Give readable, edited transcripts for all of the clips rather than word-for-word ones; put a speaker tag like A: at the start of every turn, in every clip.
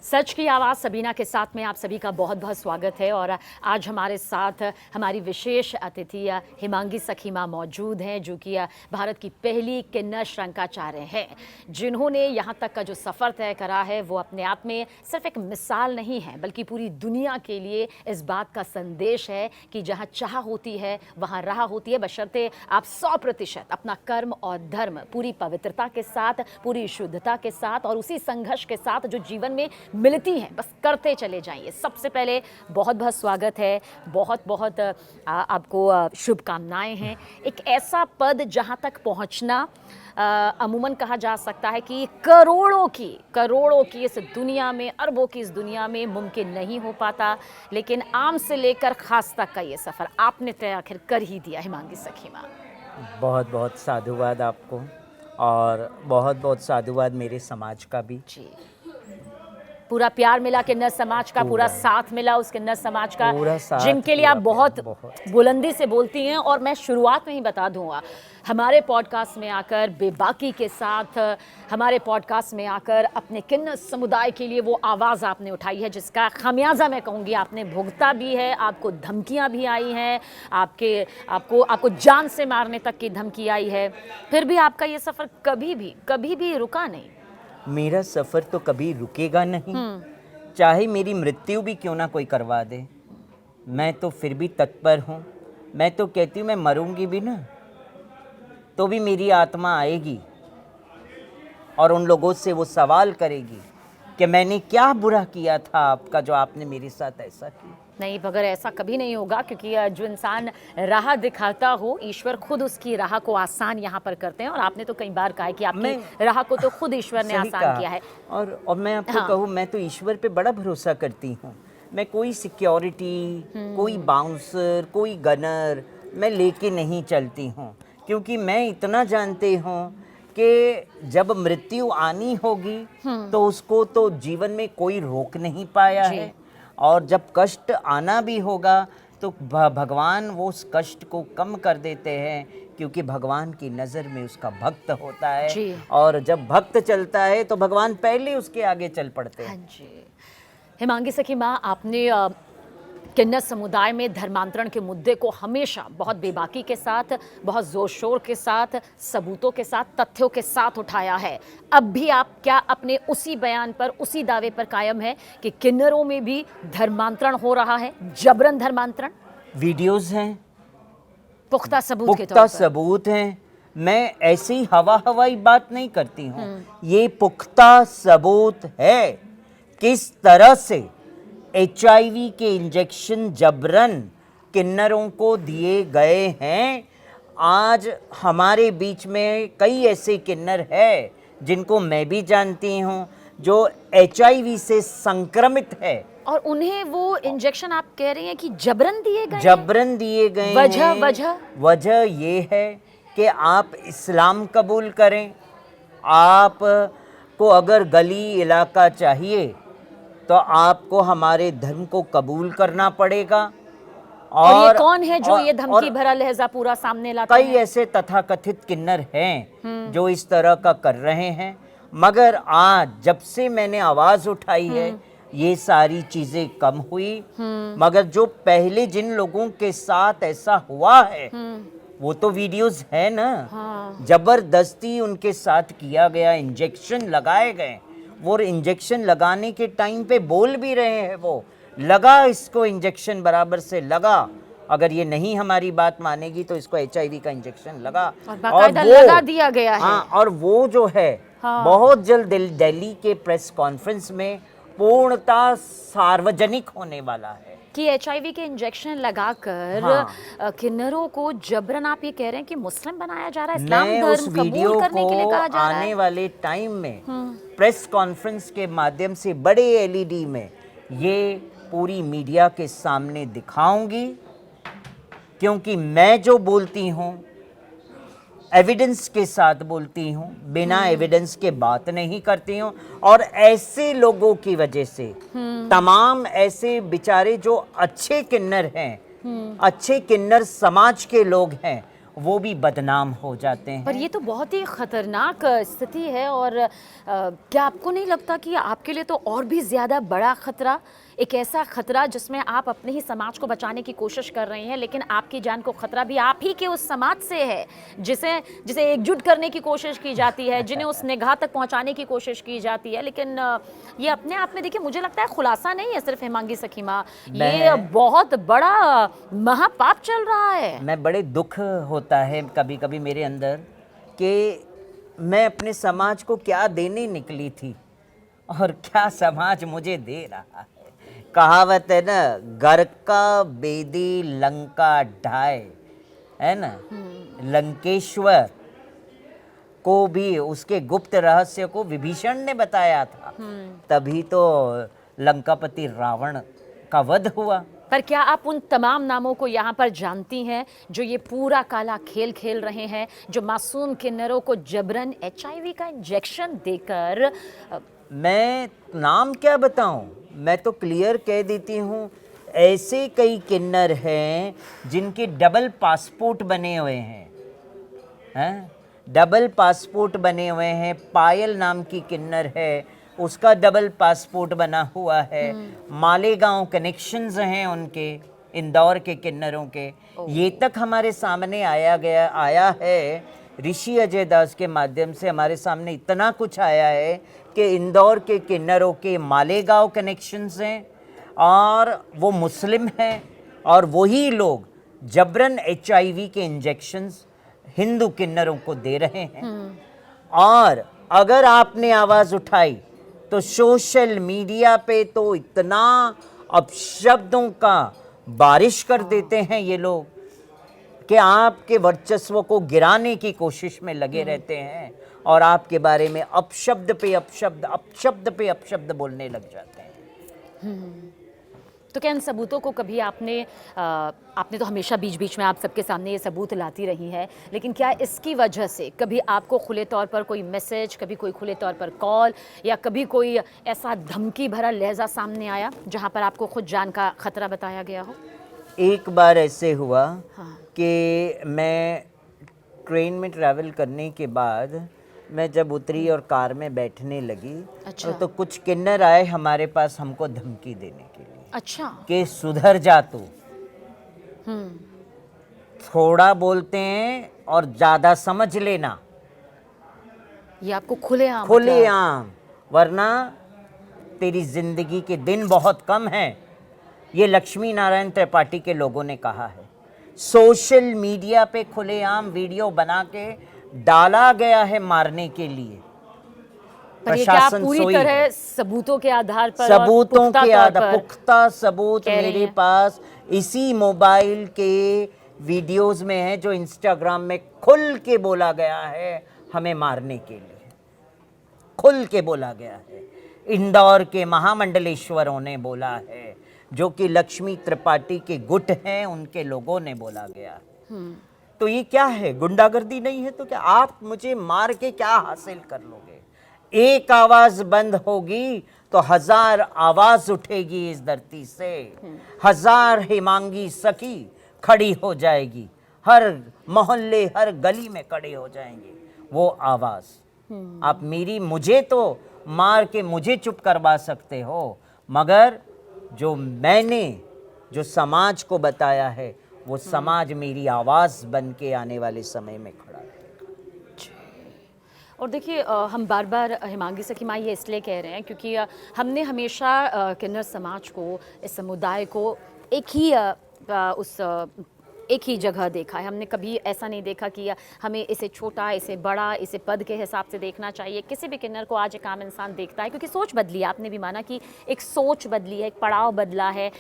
A: सच की आवाज़ सबीना के साथ में आप सभी का बहुत बहुत स्वागत है। और आज हमारे साथ हमारी विशेष अतिथि हिमांगी सखीमा मौजूद हैं, जो कि भारत की पहली किन्नर शंकाचार्य हैं, जिन्होंने यहाँ तक का जो सफ़र तय करा है वो अपने आप में सिर्फ एक मिसाल नहीं है, बल्कि पूरी दुनिया के लिए इस बात का संदेश है कि जहाँ चाह होती है वहाँ राह होती है, बशर्ते आप 100% अपना कर्म और धर्म पूरी पवित्रता के साथ, पूरी शुद्धता के साथ और उसी संघर्ष के साथ जो जीवन में मिलती हैं बस करते चले जाइए। सबसे पहले बहुत बहुत स्वागत है, बहुत बहुत आपको शुभकामनाएं हैं। एक ऐसा पद जहां तक पहुंचना अमूमन कहा जा सकता है कि करोड़ों की इस दुनिया में, अरबों की इस दुनिया में मुमकिन नहीं हो पाता, लेकिन आम से लेकर खास तक का ये सफ़र आपने तय आखिर कर ही दिया। हिमांगी सखीमा,
B: बहुत बहुत साधुवाद आपको और बहुत बहुत साधुवाद मेरे समाज का भी।
A: जी, पूरा प्यार मिला किन्नर समाज का, पूरा साथ मिला उस किन्नर समाज का, जिनके लिए आप बहुत बुलंदी से बोलती हैं। और मैं शुरुआत में ही बता दूंगा, हमारे पॉडकास्ट में आकर बेबाकी के साथ, हमारे पॉडकास्ट में आकर अपने किन्नर समुदाय के लिए वो आवाज़ आपने उठाई है, जिसका खामियाजा मैं कहूँगी आपने भुगता भी है। आपको धमकियाँ भी आई हैं, आपको जान से मारने तक की धमकी आई है, फिर भी आपका ये सफ़र कभी भी रुका नहीं।
B: मेरा सफ़र तो कभी रुकेगा नहीं, चाहे मेरी मृत्यु भी क्यों ना कोई करवा दे, मैं तो फिर भी तत्पर हूँ। मैं तो कहती हूँ मैं मरूंगी भी ना तो भी मेरी आत्मा आएगी और उन लोगों से वो सवाल करेगी कि मैंने क्या बुरा किया था आपका जो आपने मेरे साथ ऐसा किया।
A: नहीं, मगर ऐसा कभी नहीं होगा, क्योंकि जो इंसान राह दिखाता हो, ईश्वर खुद उसकी राह को आसान यहाँ पर करते हैं। और आपने तो कई बार कहा है कि आपकी राह को तो खुद ईश्वर ने आसान किया है।
B: और मैं आपको कहूँ, मैं तो ईश्वर पे बड़ा भरोसा करती हूँ। मैं कोई सिक्योरिटी, कोई बाउंसर, कोई गनर मैं लेके नहीं चलती हूँ, क्योंकि मैं इतना जानती हूँ कि जब मृत्यु आनी होगी तो उसको तो जीवन में कोई रोक नहीं पाया है, और जब कष्ट आना भी होगा तो भगवान वो उस कष्ट को कम कर देते हैं, क्योंकि भगवान की नज़र में उसका भक्त होता है, और जब भक्त चलता है तो भगवान पहले उसके आगे चल पड़ते हैं।
A: हाँ जी। हिमांगी सखीमा, आपने किन्नर समुदाय में धर्मांतरण के मुद्दे को हमेशा बहुत बेबाकी के साथ, बहुत जोर शोर के साथ, सबूतों के साथ, तथ्यों के साथ उठाया है। अब भी आप क्या अपने उसी बयान पर, उसी दावे पर कायम है कि किन्नरों में भी धर्मांतरण हो रहा है, जबरन धर्मांतरण?
B: वीडियोस हैं,
A: पुख्ता सबूत
B: पुख्ता सबूत हैं। मैं ऐसी हवाई बात नहीं करती हूँ, ये पुख्ता सबूत है किस तरह से HIV के इंजेक्शन जबरन किन्नरों को दिए गए हैं। आज हमारे बीच में कई ऐसे किन्नर हैं जिनको मैं भी जानती हूँ जो HIV से संक्रमित है,
A: और उन्हें वो इंजेक्शन आप कह रही हैं कि जबरन दिए गए?
B: जबरन दिए गए। वजह ये है कि आप इस्लाम कबूल करें, आप को अगर गली इलाका चाहिए तो आपको हमारे धर्म को कबूल करना पड़ेगा।
A: और ये कौन है जो ये धमकी भरा लहजा पूरा सामने लाता है?
B: कई ऐसे तथाकथित किन्नर हैं जो इस तरह का कर रहे हैं, मगर आज जब से मैंने आवाज़ उठाई है ये सारी चीज़ें कम हुई। मगर जो पहले जिन लोगों के साथ ऐसा हुआ है वो तो वीडियोस है ना। जबरदस्ती उनके साथ किया गया, इंजेक्शन लगाए गए। वो इंजेक्शन लगाने के टाइम पे बोल भी रहे हैं, वो लगा इसको इंजेक्शन बराबर से लगा, अगर ये नहीं हमारी बात मानेगी तो इसको HIV का इंजेक्शन लगा,
A: और वो लगा दिया गया है।
B: हाँ, और वो जो है बहुत जल्द दिल्ली के प्रेस कॉन्फ्रेंस में पूर्णतः सार्वजनिक होने वाला है
A: कि HIV के इंजेक्शन लगाकर किन्नरों को जबरन, आप ये कह रहे हैं कि मुस्लिम बनाया जा रहा है, इस्लाम धर्म कबूल करने के लिए कहा जा रहा है।
B: आने वाले टाइम में प्रेस कॉन्फ्रेंस के माध्यम से बड़े LED में ये पूरी मीडिया के सामने दिखाऊंगी, क्योंकि मैं जो बोलती हूँ एविडेंस के साथ बोलती हूँ, बिना एविडेंस के बात नहीं करती हूँ। और ऐसे लोगों की वजह से तमाम ऐसे बेचारे जो अच्छे किन्नर हैं, अच्छे किन्नर समाज के लोग हैं, वो भी बदनाम हो जाते हैं।
A: पर ये तो बहुत ही खतरनाक स्थिति है। और क्या आपको नहीं लगता कि आपके लिए तो और भी ज़्यादा बड़ा खतरा, एक ऐसा खतरा जिसमें आप अपने ही समाज को बचाने की कोशिश कर रहे हैं, लेकिन आपकी जान को खतरा भी आप ही के उस समाज से है जिसे जिसे एकजुट करने की कोशिश की जाती है, जिन्हें उस निगाह तक पहुंचाने की कोशिश की जाती है। लेकिन ये अपने आप में देखिए, मुझे लगता है खुलासा नहीं है सिर्फ हिमांगी सखी माँ, ये बहुत बड़ा महापाप चल रहा है।
B: मैं बड़े दुख होता है कभी कभी मेरे अंदर कि मैं अपने समाज को क्या देने निकली थी और क्या समाज मुझे दे रहा है। कहावत है ना, घर का बेदी लंका ढाए, है ना। लंकेश्वर को भी उसके गुप्त रहस्य को विभीषण ने बताया था, तभी तो लंकापति रावण का वध हुआ।
A: पर क्या आप उन तमाम नामों को यहाँ पर जानती हैं जो ये पूरा काला खेल खेल रहे हैं, जो मासूम किन्नरों को जबरन HIV का इंजेक्शन देकर
B: मैं नाम क्या बताऊं, मैं तो क्लियर कह देती हूँ, ऐसे कई किन्नर हैं जिनके डबल पासपोर्ट बने हुए हैं, डबल पासपोर्ट बने हुए हैं। पायल नाम की किन्नर है, उसका डबल पासपोर्ट बना हुआ है। मालेगांव कनेक्शंस हैं उनके, इंदौर के किन्नरों के। ये तक हमारे सामने आया है, ऋषि अजय दास के माध्यम से हमारे सामने इतना कुछ आया है कि इंदौर के किन्नरों के मालेगांव कनेक्शंस हैं और वो मुस्लिम हैं, और वही लोग जबरन HIV के इंजेक्शंस हिंदू किन्नरों को दे रहे हैं। और अगर आपने आवाज़ उठाई तो सोशल मीडिया पे तो इतना अपशब्दों का बारिश कर देते हैं ये लोग कि आपके वर्चस्व को गिराने की कोशिश में लगे रहते हैं और आपके बारे में अपशब्द पे अपशब्द बोलने लग जाते हैं।
A: तो क्या इन सबूतों को कभी आपने तो हमेशा बीच बीच में आप सबके सामने ये सबूत लाती रही हैं, लेकिन क्या इसकी वजह से कभी आपको खुले तौर पर कोई मैसेज, कभी कोई खुले तौर पर कॉल, या कभी कोई ऐसा धमकी भरा लहजा सामने आया जहां पर आपको खुद जान का खतरा बताया गया हो?
B: एक बार ऐसे हुआ
A: हाँ।
B: कि मैं ट्रेन में ट्रैवल करने के बाद मैं जब उतरी और कार में बैठने लगी,
A: अच्छा।
B: तो कुछ किन्नर आए हमारे पास हमको धमकी देने के लिए।
A: अच्छा।
B: कि सुधर जा तू, थोड़ा बोलते हैं और ज़्यादा समझ लेना।
A: ये आपको खुलेआम
B: खुलेआम, वरना तेरी जिंदगी के दिन बहुत कम हैं। ये लक्ष्मी नारायण त्रिपाठी के लोगों ने कहा है। सोशल मीडिया पे खुलेआम वीडियो बना के डाला गया है मारने के लिए।
A: पर ये क्या पूरी तरह सबूतों के आधार पर,
B: सबूतों के आधार, पुख्ता सबूत मेरे पास इसी मोबाइल के वीडियोस में है जो इंस्टाग्राम में खुल के बोला गया है हमें मारने के लिए, खुल के बोला गया है। इंदौर के महामंडलेश्वरों ने बोला है, जो कि लक्ष्मी त्रिपाठी के गुट हैं, उनके लोगों ने बोला गया। तो ये क्या है, गुंडागर्दी नहीं है तो क्या? आप मुझे मार के क्या हासिल कर लोगे? एक आवाज बंद होगी तो 1000 आवाज उठेगी इस धरती से, 1000 हिमांगी सखी खड़ी हो जाएगी, हर मोहल्ले हर गली में खड़े हो जाएंगे वो आवाज। आप मुझे तो मार के मुझे चुप करवा सकते हो, मगर जो समाज को बताया है वो समाज मेरी आवाज बन के आने वाले समय में खड़ा है।
A: और देखिए, हम बार बार हिमांगी सखी माँ ये इसलिए कह रहे हैं क्योंकि हमने हमेशा किन्नर समाज को, इस समुदाय को एक ही जगह देखा है। हमने कभी ऐसा नहीं देखा कि हमें इसे छोटा, इसे बड़ा, इसे पद के हिसाब से देखना चाहिए। किसी भी किन्नर को आज एक आम इंसान देखता है क्योंकि सोच बदली है। आपने भी माना कि एक सोच बदली है, एक पड़ाव बदला है।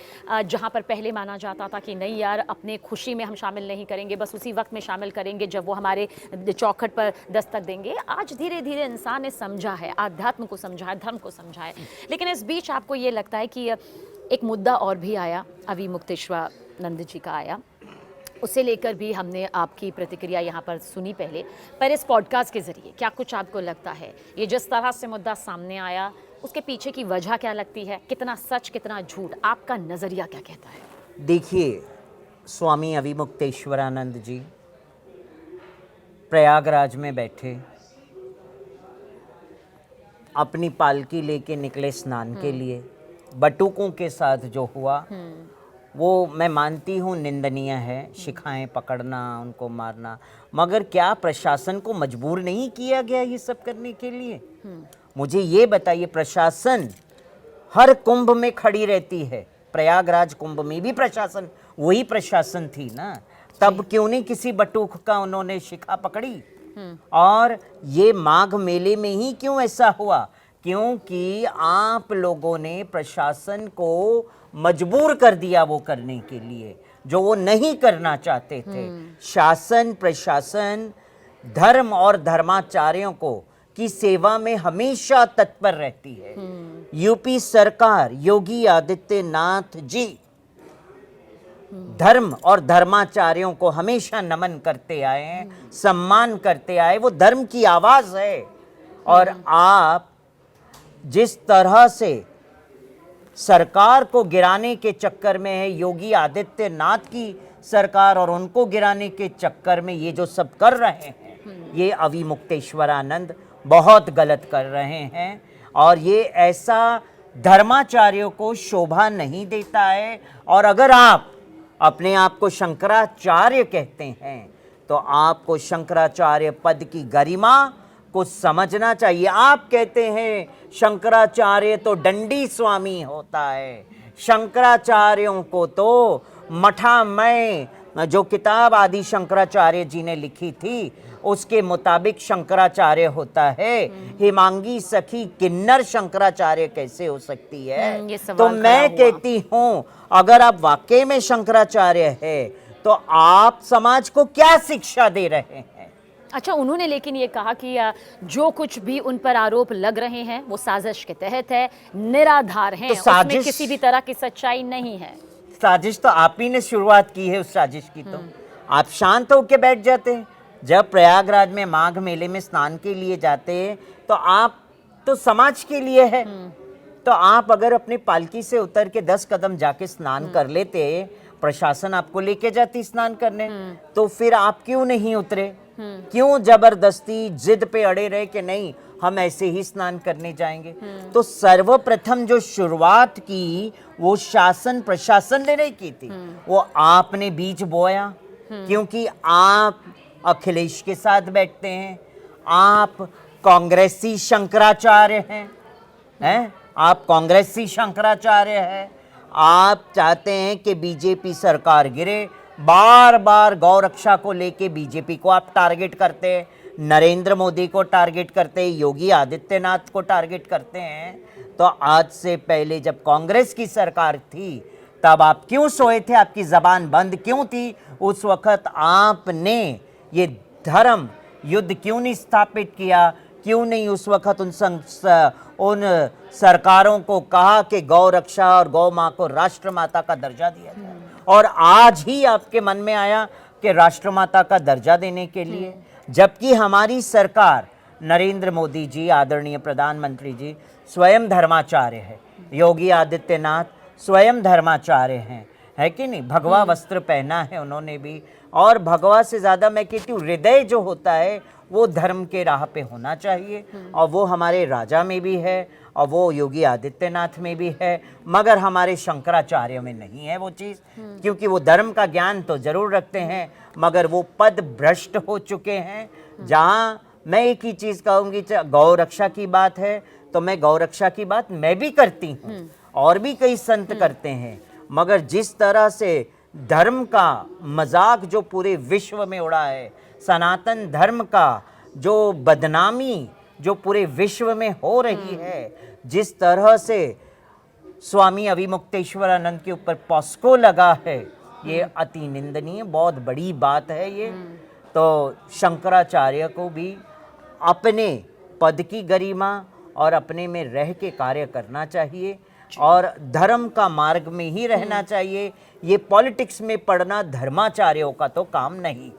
A: जहाँ पर पहले माना जाता था कि नहीं यार, अपने खुशी में हम शामिल नहीं करेंगे, बस उसी वक्त में शामिल करेंगे जब वो हमारे चौखट पर दस्तक देंगे। आज धीरे धीरे इंसान ने समझा है, आध्यात्म को समझा है, धर्म को समझा है। लेकिन इस बीच आपको ये लगता है कि एक मुद्दा और भी आया, अभी मुक्तेश्वरानंद जी का आया, उसे लेकर भी हमने आपकी प्रतिक्रिया यहाँ पर सुनी पहले। पर इस पॉडकास्ट के ज़रिए क्या कुछ आपको लगता है, ये जिस तरह से मुद्दा सामने आया उसके पीछे की वजह क्या लगती है? कितना सच, कितना झूठ? आपका नज़रिया क्या कहता है?
B: देखिए, स्वामी अविमुक्तेश्वरानंद जी प्रयागराज में बैठे, अपनी पालकी लेके निकले स्नान के लिए, बटुकों के साथ जो हुआ वो मैं मानती हूँ निंदनीय है, शिखाएं पकड़ना, उनको मारना, मगर क्या प्रशासन को मजबूर नहीं किया गया ये सब करने के लिए? मुझे ये बताइए, प्रशासन हर कुंभ में खड़ी रहती है, प्रयागराज कुंभ में भी प्रशासन वही प्रशासन थी ना, तब क्यों नहीं किसी बटुक का उन्होंने शिखा पकड़ी? और ये माघ मेले में ही क्यों ऐसा हुआ? क्योंकि आप लोगों ने प्रशासन को मजबूर कर दिया वो करने के लिए जो वो नहीं करना चाहते थे। शासन प्रशासन धर्म और धर्माचार्यों को की सेवा में हमेशा तत्पर रहती है। यूपी सरकार, योगी आदित्यनाथ जी धर्म और धर्माचार्यों को हमेशा नमन करते आए हैं, सम्मान करते आए, वो धर्म की आवाज है। और आप जिस तरह से सरकार को गिराने के चक्कर में है, योगी आदित्यनाथ की सरकार, और उनको गिराने के चक्कर में ये जो सब कर रहे हैं, ये अविमुक्तेश्वरानंद बहुत गलत कर रहे हैं। और ये ऐसा धर्माचार्यों को शोभा नहीं देता है। और अगर आप अपने आप को शंकराचार्य कहते हैं तो आपको शंकराचार्य पद की गरिमा को समझना चाहिए। आप कहते हैं शंकराचार्य तो दंडी स्वामी होता है, शंकराचार्यों को तो मठामय, जो किताब आदि शंकराचार्य जी ने लिखी थी उसके मुताबिक शंकराचार्य होता है। हिमांगी सखी किन्नर शंकराचार्य कैसे हो सकती है?
A: ये सवाल
B: तो
A: खड़ा
B: मैं
A: हुआ।
B: कहती हूँ अगर आप वाकई में शंकराचार्य है तो आप समाज को क्या शिक्षा दे रहे हैं?
A: अच्छा, उन्होंने लेकिन ये कहा कि जो कुछ भी उन पर आरोप लग रहे हैं वो साजिश के तहत है, निराधार हैं,
B: तो
A: उसमें
B: साजिश-
A: किसी भी तरह की सच्चाई नहीं है।
B: साजिश तो आप ही ने शुरुआत की है उस साजिश की। तो आप शांत होके बैठ जाते हैं। जब प्रयागराज में माघ मेले में स्नान के लिए जाते हैं तो आप तो समाज के लिए है। तो आप अगर अपनी पालकी से उतर के 10 कदम जाके स्नान कर लेते, प्रशासन आपको लेके जाती स्नान करने, तो फिर आप क्यों नहीं उतरे? क्यों जबरदस्ती जिद पे अड़े रहे कि नहीं हम ऐसे ही स्नान करने जाएंगे? तो सर्वप्रथम जो शुरुआत की वो शासन प्रशासन ने नहीं की थी, वो आपने बीज बोया। क्योंकि आप अखिलेश के साथ बैठते हैं, आप कांग्रेसी शंकराचार्य हैं, आप कांग्रेसी शंकराचार्य हैं। आप चाहते हैं कि बीजेपी सरकार गिरे, बार बार गौ रक्षा को लेके बीजेपी को आप टारगेट करते हैं, नरेंद्र मोदी को टारगेट करते हैं, योगी आदित्यनाथ को टारगेट करते हैं। तो आज से पहले जब कांग्रेस की सरकार थी तब आप क्यों सोए थे? आपकी जबान बंद क्यों थी? उस वक्त आपने ये धर्म युद्ध क्यों नहीं स्थापित किया? क्यों नहीं उस वक्त उन सरकारों को कहा कि गौ रक्षा और गौ माँ को राष्ट्रमाता का दर्जा दिया जाए? और आज ही आपके मन में आया कि राष्ट्रमाता का दर्जा देने के लिए, जबकि हमारी सरकार नरेंद्र मोदी जी, आदरणीय प्रधानमंत्री जी स्वयं धर्माचार्य है, योगी आदित्यनाथ स्वयं धर्माचार्य हैं, है कि नहीं? भगवा वस्त्र पहना है उन्होंने भी। और भगवा से ज़्यादा मैं कहती हूँ हृदय जो होता है वो धर्म के राह पे होना चाहिए, और वो हमारे राजा में भी है और वो योगी आदित्यनाथ में भी है, मगर हमारे शंकराचार्य में नहीं है वो चीज़। क्योंकि वो धर्म का ज्ञान तो जरूर रखते हैं मगर वो पद भ्रष्ट हो चुके हैं। जहाँ मैं एक ही चीज़ कहूँगी, गौ रक्षा की बात है तो मैं गौ रक्षा की बात मैं भी करती हूँ और भी कई संत करते हैं, मगर जिस तरह से धर्म का मजाक जो पूरे विश्व में उड़ा है, सनातन धर्म का जो बदनामी जो पूरे विश्व में हो रही है, जिस तरह से स्वामी अविमुक्तेश्वरानंद के ऊपर पॉस्को लगा है, ये अति निंदनीय, बहुत बड़ी बात है ये। तो शंकराचार्य को भी अपने पद की गरिमा और अपने में रह के कार्य करना चाहिए और धर्म का मार्ग में ही रहना चाहिए। ये पॉलिटिक्स में पढ़ना धर्माचार्यों का तो काम नहीं,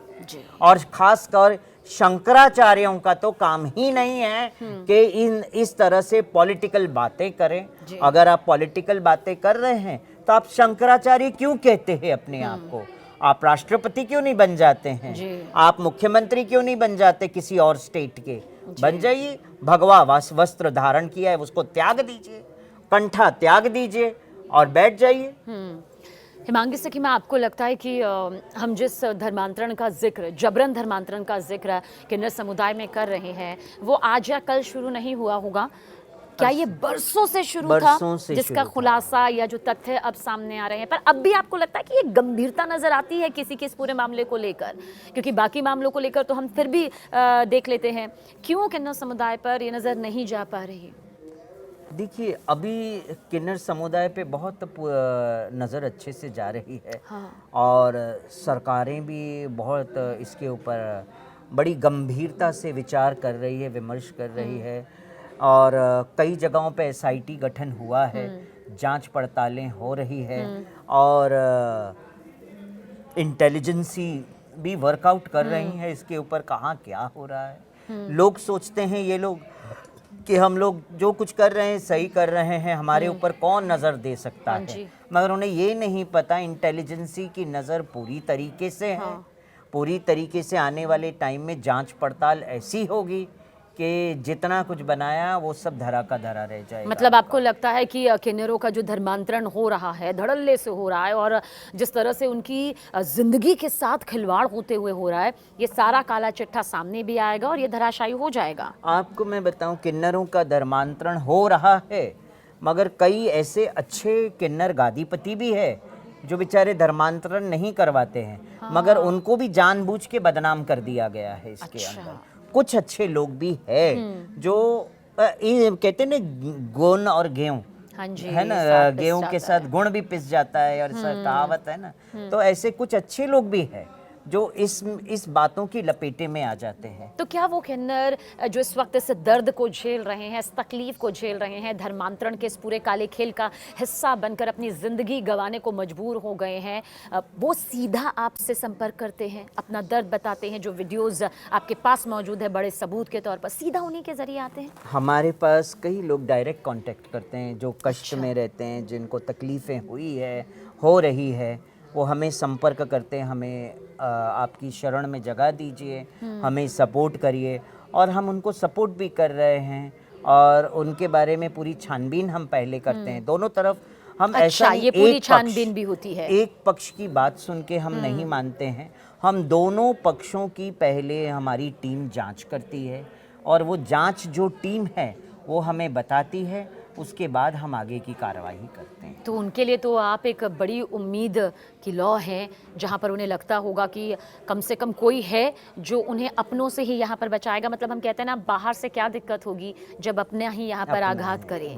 B: और खासकर शंकराचार्यों का तो काम ही नहीं है कि इस तरह से पॉलिटिकल बातें करें। अगर आप पॉलिटिकल बातें कर रहे हैं तो आप शंकराचार्य क्यों कहते हैं अपने आप को? आप राष्ट्रपति क्यों नहीं बन जाते हैं?
A: जी।
B: आप मुख्यमंत्री क्यों नहीं बन जाते किसी और स्टेट के? बन जाइए। भगवा वस्त्र धारण किया है उसको त्याग दीजिए, कंठा त्याग दीजिए और बैठ जाइए।
A: हिमांगी सखीमा, आपको लगता है कि हम जिस धर्मांतरण का जिक्र, जबरन धर्मांतरण का जिक्र किन्नर समुदाय में कर रहे हैं, वो आज या कल शुरू नहीं हुआ होगा? क्या ये बरसों से शुरू था,
B: बरसों से
A: जिसका
B: शुरू था।
A: खुलासा या जो तथ्य अब सामने आ रहे हैं, पर अब भी आपको लगता है कि ये गंभीरता नजर आती है किसी के इस पूरे मामले को लेकर? क्योंकि बाकी मामलों को लेकर तो हम फिर भी देख लेते हैं, क्यों किन्नर समुदाय पर ये नजर नहीं जा पा रही?
B: देखिए, अभी किन्नर समुदाय पे बहुत नज़र अच्छे से जा रही है।
A: हाँ।
B: और सरकारें भी बहुत इसके ऊपर बड़ी गंभीरता से विचार कर रही है, विमर्श कर रही है। और कई जगहों पे एसआईटी गठन हुआ है, जांच पड़तालें हो रही है और इंटेलिजेंसी भी वर्कआउट कर रही है इसके ऊपर कहाँ क्या हो रहा है। लोग सोचते हैं ये लोग कि हम लोग जो कुछ कर रहे हैं सही कर रहे हैं, हमारे ऊपर कौन नज़र दे सकता
A: हाँ
B: है।
A: जी।
B: मगर उन्हें ये नहीं पता इंटेलिजेंसी की नज़र पूरी तरीके से है। पूरी तरीके से आने वाले टाइम में जांच पड़ताल ऐसी होगी कि जितना कुछ बनाया वो सब धरा का धरा रह जाएगा।
A: मतलब आपको लगता है कि किन्नरों का जो धर्मांतरण हो रहा है, धड़ल्ले से हो रहा है, और जिस तरह से उनकी जिंदगी के साथ खिलवाड़ होते हुए हो रहा है, ये सारा काला चिट्ठा सामने भी आएगा और ये धराशायी हो जाएगा?
B: आपको मैं बताऊं, किन्नरों का धर्मांतरण हो रहा है, मगर कई ऐसे अच्छे किन्नर गादीपति भी है जो बेचारे धर्मांतरण नहीं करवाते हैं। मगर उनको भी जानबूझ के बदनाम कर दिया गया है इसके अंदर। कुछ अच्छे लोग भी है जो ये कहते हैं ना, गुण और गेहूं,
A: हाँ जी,
B: है ना, गेहूं के साथ गुण भी पिस जाता है और कहावत है ना। तो ऐसे कुछ अच्छे लोग भी है जो इस बातों की लपेटे में आ जाते हैं।
A: तो क्या वो किन्नर जो इस वक्त इस दर्द को झेल रहे हैं, इस तकलीफ को झेल रहे हैं, धर्मांतरण के इस पूरे काले खेल का हिस्सा बनकर अपनी जिंदगी गंवाने को मजबूर हो गए हैं, वो सीधा आपसे संपर्क करते हैं, अपना दर्द बताते हैं? जो वीडियोस आपके पास मौजूद है बड़े सबूत के तौर पर, सीधा उन्हीं के जरिए आते हैं?
B: हमारे पास कई लोग डायरेक्ट कांटेक्ट करते हैं जो कष्ट में रहते हैं, जिनको तकलीफ़ें हुई है, हो रही है, वो हमें संपर्क करते हैं, हमें आपकी शरण में जगह दीजिए, हमें सपोर्ट करिए। और हम उनको सपोर्ट भी कर रहे हैं और उनके बारे में पूरी छानबीन हम पहले करते हैं दोनों तरफ। हम
A: अच्छा,
B: ऐसा नहीं
A: ये पूरी
B: एक
A: छानबीन भी होती है?
B: एक पक्ष की बात सुन के हम नहीं मानते हैं। हम दोनों पक्षों की पहले हमारी टीम जांच करती है और वो जांच जो टीम है वो हमें बताती है, उसके बाद हम आगे की कार्रवाई करते हैं।
A: तो उनके लिए तो आप एक बड़ी उम्मीद की लौ हैं, जहाँ पर उन्हें लगता होगा कि कम से कम कोई है जो उन्हें अपनों से ही यहाँ पर बचाएगा। मतलब हम कहते हैं ना, बाहर से क्या दिक्कत होगी जब अपने ही यहाँ पर आघात करे,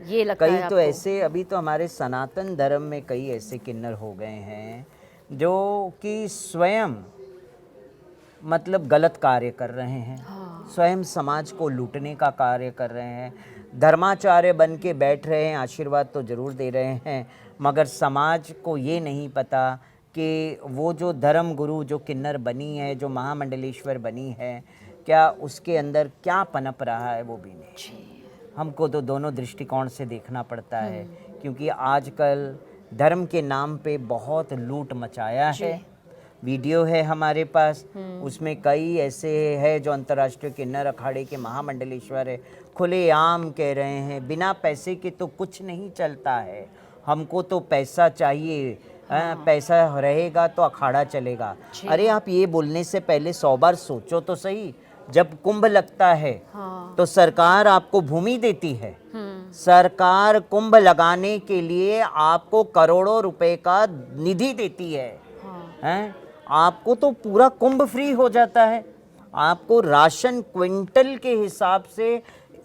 A: ये लगता है
B: कई तो
A: आपको?
B: ऐसे, अभी तो हमारे सनातन धर्म में कई ऐसे किन्नर हो गए हैं जो कि स्वयं मतलब गलत कार्य कर रहे हैं। स्वयं समाज को लूटने का कार्य कर रहे हैं, धर्माचार्य बन के बैठ रहे हैं, आशीर्वाद तो ज़रूर दे रहे हैं, मगर समाज को ये नहीं पता कि वो जो धर्म गुरु जो किन्नर बनी है, जो महामंडलेश्वर बनी है, क्या उसके अंदर क्या पनप रहा है वो भी नहीं। हमको तो दोनों दृष्टिकोण से देखना पड़ता है, क्योंकि आजकल धर्म के नाम पे बहुत लूट मचाया है। वीडियो है हमारे पास, उसमें कई ऐसे है जो अंतर्राष्ट्रीय किन्नर अखाड़े के महामंडलेश्वर है, खुलेआम कह रहे हैं बिना पैसे के तो कुछ नहीं चलता है, हमको तो पैसा चाहिए, पैसा रहेगा तो अखाड़ा चलेगा। अरे आप ये बोलने से पहले 100 बार सोचो तो सही। जब कुंभ लगता है तो सरकार आपको भूमि देती है, सरकार कुंभ लगाने के लिए आपको करोड़ों रुपए का निधि देती है, हैं? आपको तो पूरा कुंभ फ्री हो जाता है, आपको राशन क्विंटल के हिसाब से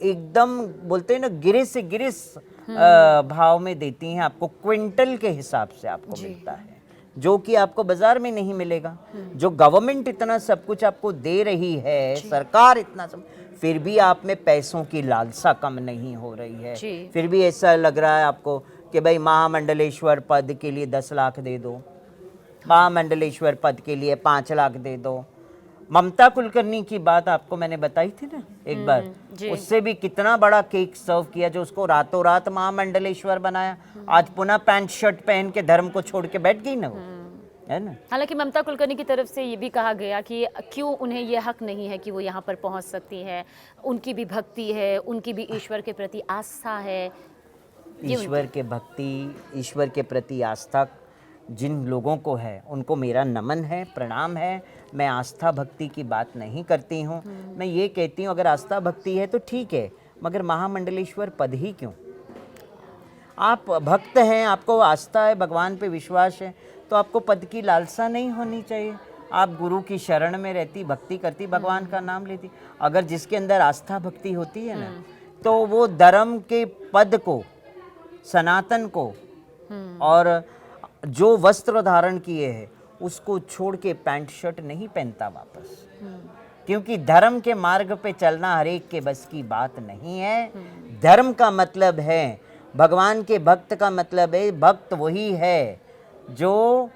B: एकदम बोलते हैं ना, गिरे से गिरिस भाव में देती हैं, आपको क्विंटल के हिसाब से आपको मिलता है, जो कि आपको बाजार में नहीं मिलेगा। जो गवर्नमेंट इतना सब कुछ आपको दे रही है, सरकार इतना सब, फिर भी आप में पैसों की लालसा कम नहीं हो रही है। फिर भी ऐसा लग रहा है आपको कि भाई महामंडलेश्वर पद के लिए 10 लाख दे दो, महामंडलेश्वर पद के लिए 5 लाख दे दो। ममता कुलकर्णी की बात आपको मैंने बताई थी ना एक बार, उससे भी कितना बड़ा केक सर्व किया जो उसको रातों रात महामंडलेश्वर बनाया। आज पुनः पैंट शर्ट पहन के धर्म को छोड़ के बैठ गई ना वो। है ना।
A: हालांकि ममता कुलकर्णी की तरफ से ये भी कहा गया कि क्यों उन्हें ये हक नहीं है कि वो यहाँ पर पहुँच सकती है, उनकी भी भक्ति है, उनकी भी ईश्वर के प्रति आस्था है।
B: ईश्वर के भक्ति, ईश्वर के प्रति आस्था जिन लोगों को है उनको मेरा नमन है, प्रणाम है। मैं आस्था भक्ति की बात नहीं करती हूँ। मैं ये कहती हूँ अगर आस्था भक्ति है तो ठीक है, मगर महामंडलेश्वर पद ही क्यों? आप भक्त हैं, आपको आस्था है, भगवान पे विश्वास है, तो आपको पद की लालसा नहीं होनी चाहिए। आप गुरु की शरण में रहती, भक्ति करती, भगवान का नाम लेती। अगर जिसके अंदर आस्था भक्ति होती है ना, तो वो धर्म के पद को, सनातन को और जो वस्त्र धारण किए हैं उसको छोड़ के पैंट शर्ट नहीं पहनता वापस। क्योंकि धर्म के मार्ग पे चलना हर एक के बस की बात नहीं है। धर्म का मतलब है, भगवान के भक्त का मतलब है, भक्त वही है जो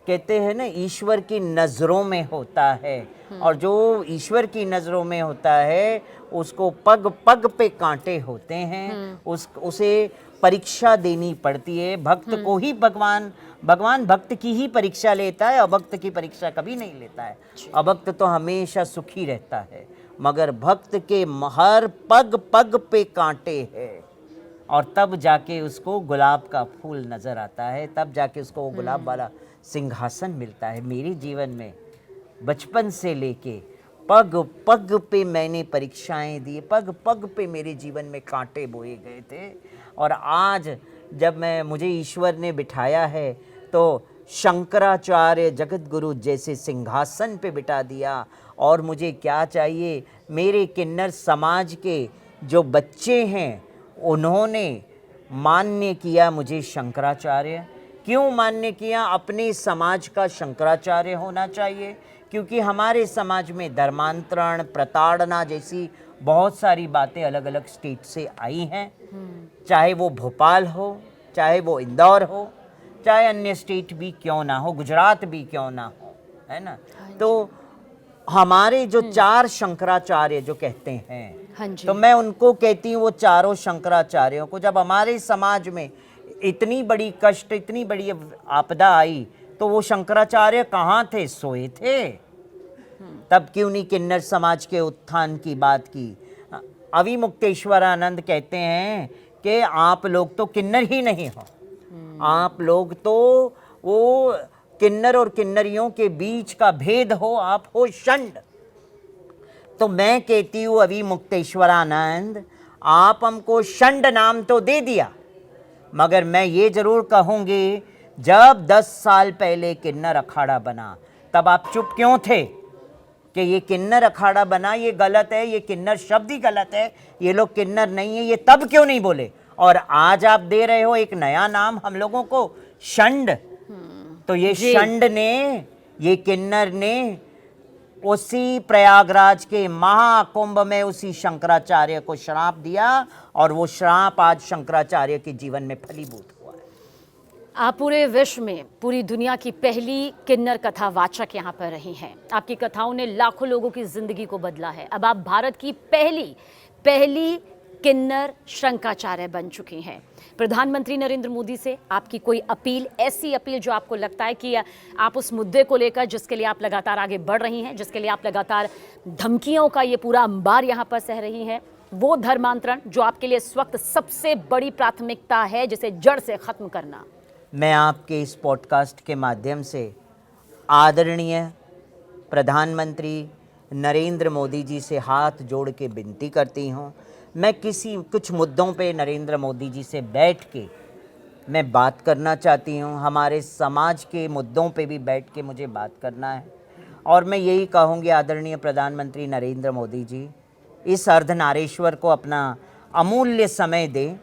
B: कहते हैं ना ईश्वर की नज़रों में होता है। और जो ईश्वर की नज़रों में होता है उसको पग पग पे कांटे होते हैं, उसे परीक्षा देनी पड़ती है। भक्त को ही भगवान भक्त की ही परीक्षा लेता है, अभक्त की परीक्षा कभी नहीं लेता है। अभक्त तो हमेशा सुखी रहता है, मगर भक्त के हर पग पग पे कांटे हैं। और तब जाके उसको गुलाब का फूल नज़र आता है, तब जाके उसको वो गुलाब वाला सिंहासन मिलता है। मेरे जीवन में बचपन से लेके पग पग पे मैंने परीक्षाएं दी, पग पग पे मेरे जीवन में कांटे बोए गए थे। और आज जब मुझे ईश्वर ने बिठाया है तो शंकराचार्य जगत गुरु जैसे सिंहासन पे बिठा दिया। और मुझे क्या चाहिए? मेरे किन्नर समाज के जो बच्चे हैं उन्होंने मान्य किया मुझे शंकराचार्य। क्यों मान्य किया? अपने समाज का शंकराचार्य होना चाहिए, क्योंकि हमारे समाज में धर्मांतरण, प्रताड़ना जैसी बहुत सारी बातें अलग अलग स्टेट से आई हैं। चाहे वो भोपाल हो, चाहे वो इंदौर हो, चाहे अन्य स्टेट भी क्यों ना हो, गुजरात भी क्यों ना हो, है ना। तो हमारे जो चार शंकराचार्य जो कहते हैं,
A: हाँ जी।
B: तो मैं उनको कहती हूँ, वो चारों शंकराचार्यों को जब हमारे समाज में इतनी बड़ी कष्ट, इतनी बड़ी आपदा आई, तो वो शंकराचार्य कहाँ थे? सोए थे। तब क्यों नहीं किन्नर समाज के उत्थान की बात की? अविमुक्तेश्वरानंद कहते हैं कि आप लोग तो किन्नर ही नहीं हो, आप लोग तो वो किन्नर और किन्नरियों के बीच का भेद हो, आप हो षंड। तो मैं कहती हूँ अविमुक्तेश्वरानंद, आप हमको षंड नाम तो दे दिया, मगर मैं ये जरूर कहूँगी जब 10 साल पहले किन्नर अखाड़ा बना तब आप चुप क्यों थे कि ये किन्नर अखाड़ा बना, ये गलत है, ये किन्नर शब्द ही गलत है, ये लोग किन्नर नहीं है, ये तब क्यों नहीं बोले? और आज आप दे रहे हो एक नया नाम हम लोगों को, षंड। तो ये षंड ने, ये किन्नर ने उसी प्रयागराज के महाकुंभ में उसी शंकराचार्य को श्राप दिया, और वो श्राप आज शंकराचार्य के जीवन में फलीभूत हुआ है।
A: आप पूरे विश्व में, पूरी दुनिया की पहली किन्नर कथावाचक यहाँ पर रही हैं। आपकी कथाओं ने लाखों लोगों की जिंदगी को बदला है। अब आप भारत की पहली किन्नर शंकराचार्य बन चुकी हैं। प्रधानमंत्री नरेंद्र मोदी से आपकी कोई अपील, ऐसी अपील जो आपको लगता है कि आप उस मुद्दे को लेकर, जिसके लिए आप लगातार आगे बढ़ रही हैं, जिसके लिए आप लगातार धमकियों का ये पूरा अंबार यहाँ पर सह रही हैं, वो धर्मांतरण जो आपके लिए इस वक्त सबसे बड़ी प्राथमिकता है, जिसे जड़ से खत्म करना?
B: मैं आपके इस पॉडकास्ट के माध्यम से आदरणीय प्रधानमंत्री नरेंद्र मोदी जी से हाथ जोड़ के विनती करती हूँ। मैं कुछ मुद्दों पे नरेंद्र मोदी जी से बैठ के मैं बात करना चाहती हूँ। हमारे समाज के मुद्दों पे भी बैठ के मुझे बात करना है। और मैं यही कहूँगी आदरणीय प्रधानमंत्री नरेंद्र मोदी जी, इस अर्धनारीश्वर को अपना अमूल्य समय दें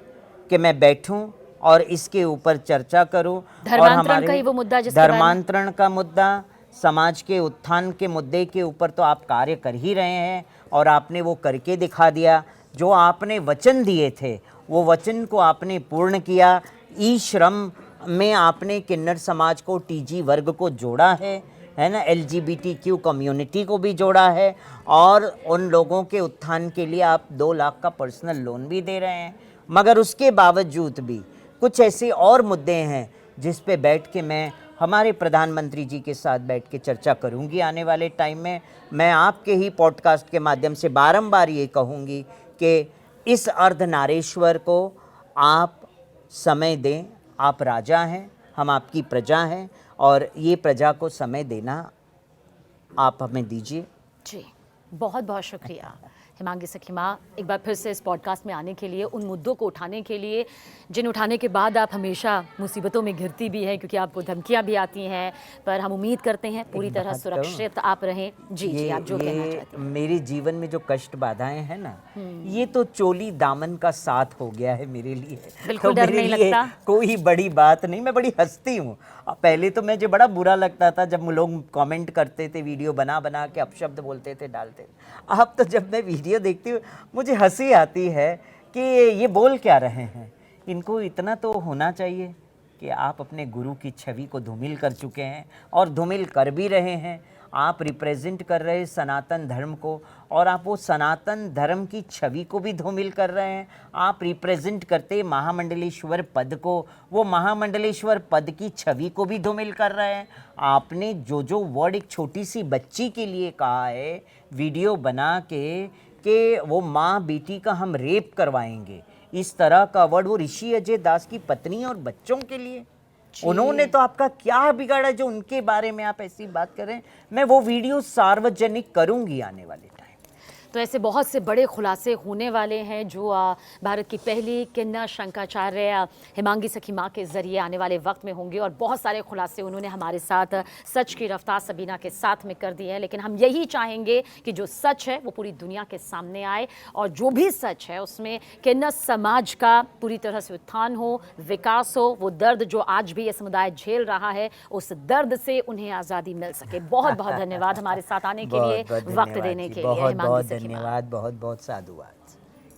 B: कि मैं बैठूं और इसके ऊपर चर्चा करूं। और हमारे
A: का ही वो मुद्दा,
B: धर्मांतरण का मुद्दा, समाज के उत्थान के मुद्दे के ऊपर तो आप कार्य कर ही रहे हैं, और आपने वो करके दिखा दिया। जो आपने वचन दिए थे वो वचन को आपने पूर्ण किया। ई श्रम में आपने किन्नर समाज को, टीजी वर्ग को जोड़ा है ना, LGBTQ कम्युनिटी को भी जोड़ा है, और उन लोगों के उत्थान के लिए आप 2 लाख का पर्सनल लोन भी दे रहे हैं। मगर उसके बावजूद भी कुछ ऐसे और मुद्दे हैं जिस पे बैठ के मैं हमारे प्रधानमंत्री जी के साथ बैठ के चर्चा करूंगी आने वाले टाइम में। मैं आपके ही पॉडकास्ट के माध्यम से बारंबार ये कहूंगी कि इस अर्धनारीश्वर को आप समय दें। आप राजा हैं, हम आपकी प्रजा हैं, और ये प्रजा को समय देना आप हमें दीजिए।
A: जी, बहुत बहुत शुक्रिया हिमांगी सखी माँ, एक बार फिर से इस पॉडकास्ट में आने के लिए, उन मुद्दों को उठाने के लिए जिन उठाने के बाद आप हमेशा मुसीबतों में घिरती भी हैं, क्योंकि आपको धमकियाँ भी आती हैं, पर हम उम्मीद करते हैं पूरी तरह सुरक्षित आप रहें। जी, आप जो कहना चाहते हैं।
B: मेरे जीवन में जो कष्ट बाधाएं हैं ना, ये तो चोली दामन का साथ हो गया है मेरे लिए।
A: बिल्कुल
B: तो
A: डर
B: मेरे
A: नहीं
B: लिए
A: लगता?
B: कोई बड़ी बात नहीं, मैं बड़ी हंसती हूँ। पहले तो मुझे बड़ा बुरा लगता था जब लोग कमेंट करते थे, वीडियो बना बना के अपशब्द बोलते थे, डालते थे। अब तो जब मैं वीडियो देखती हूँ मुझे हंसी आती है कि ये बोल क्या रहे हैं। इनको इतना तो होना चाहिए कि आप अपने गुरु की छवि को धूमिल कर चुके हैं, और धूमिल कर भी रहे हैं। आप रिप्रेजेंट कर रहे हैं सनातन धर्म को, और आप वो सनातन धर्म की छवि को भी धूमिल कर रहे हैं। आप रिप्रेजेंट करते महामंडलेश्वर पद को, वो महामंडलेश्वर पद की छवि को भी धूमिल कर रहे हैं। आपने जो जो वर्ड एक छोटी सी बच्ची के लिए कहा है वीडियो बना के, कि वो माँ बेटी का हम रेप करवाएंगे, इस तरह का वर्ड वो ऋषि अजय दास की पत्नी और बच्चों के लिए, उन्होंने तो आपका क्या बिगाड़ा जो उनके बारे में आप ऐसी बात कर रहे हैं। मैं वो वीडियो सार्वजनिक करूंगी आने वाले टाइम।
A: तो ऐसे बहुत से बड़े खुलासे होने वाले हैं जो भारत की पहली किन्नर शंकराचार्य हिमांगी सखी माँ के ज़रिए आने वाले वक्त में होंगे, और बहुत सारे खुलासे उन्होंने हमारे साथ सच की रफ्तार सबीना के साथ में कर दिए हैं। लेकिन हम यही चाहेंगे कि जो सच है वो पूरी दुनिया के सामने आए, और जो भी सच है उसमें किन्नर समाज का पूरी तरह से उत्थान हो, विकास हो। वो दर्द जो आज भी ये समुदाय झेल रहा है, उस दर्द से उन्हें आज़ादी मिल सके। बहुत बहुत धन्यवाद हमारे साथ आने के लिए, वक्त देने के लिए।
B: बहुत बहुत धन्यवाद, बहुत बहुत साधुवाद।